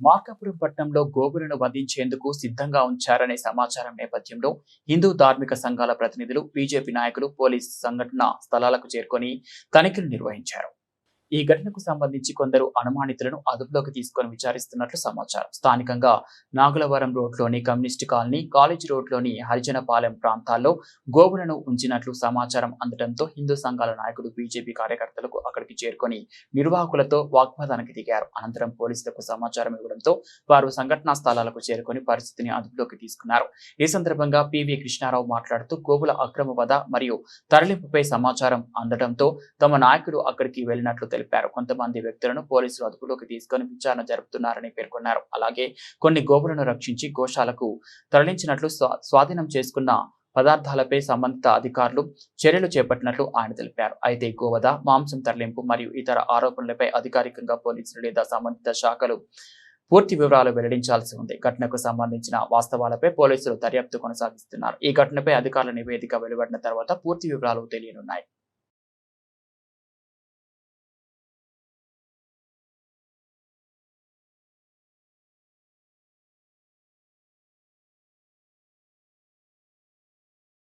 మార్కాపురం పట్టణంలో గోవులను వధించేందుకు సిద్ధంగా ఉంచారనే సమాచారం నేపథ్యంలో హిందూ ధార్మిక సంఘాల ప్రతినిధులు, బీజేపీ నాయకులు, పోలీసు సంఘటన స్థలాలకు చేరుకొని తనిఖీలు నిర్వహించారు. ఈ ఘటనకు సంబంధించి కొందరు అనుమానితులను అదుపులోకి తీసుకొని విచారిస్తున్నట్లు సమాచారం. స్థానికంగా నాగులవరం రోడ్లోని కమ్యూనిస్టు కాలనీ, కాలేజీ రోడ్లోని హరిజనపాలెం ప్రాంతాల్లో గోవులను ఉంచినట్లు సమాచారం అందడంతో హిందూ సంఘాల నాయకులు, బీజేపీ కార్యకర్తలకు అక్కడికి చేరుకొని నిర్వాహకులతో వాగ్వాదానికి దిగారు. అనంతరం పోలీసులకు సమాచారం ఇవ్వడంతో వారు సంఘటనా స్థలాలకు చేరుకొని పరిస్థితిని అదుపులోకి తీసుకున్నారు. ఈ సందర్భంగా పివి కృష్ణారావు మాట్లాడుతూ గోవుల అక్రమ వధ మరియు తరలింపుపై సమాచారం అందడంతో తమ నాయకులు అక్కడికి వెళ్లినట్లు తెలిపారు. కొంతమంది వ్యక్తులను పోలీసులు అదుపులోకి తీసుకొని విచారణ జరుపుతున్నారని పేర్కొన్నారు. అలాగే కొన్ని గోవులను రక్షించి గోశాలకు తరలించినట్లు, స్వాధీనం చేసుకున్న పదార్థాలపై సంబంధిత అధికారులు చర్యలు చేపట్టినట్లు ఆయన తెలిపారు. అయితే గోవధ, మాంసం తరలింపు మరియు ఇతర ఆరోపణలపై అధికారికంగా పోలీసులు లేదా సంబంధిత శాఖలు పూర్తి వివరాలు వెల్లడించాల్సి ఉంది. ఘటనకు సంబంధించిన వాస్తవాలపై పోలీసులు దర్యాప్తు కొనసాగిస్తున్నారు. ఈ ఘటనపై అధికారుల నివేదిక వెలువడిన తర్వాత పూర్తి వివరాలు తెలియనున్నాయి.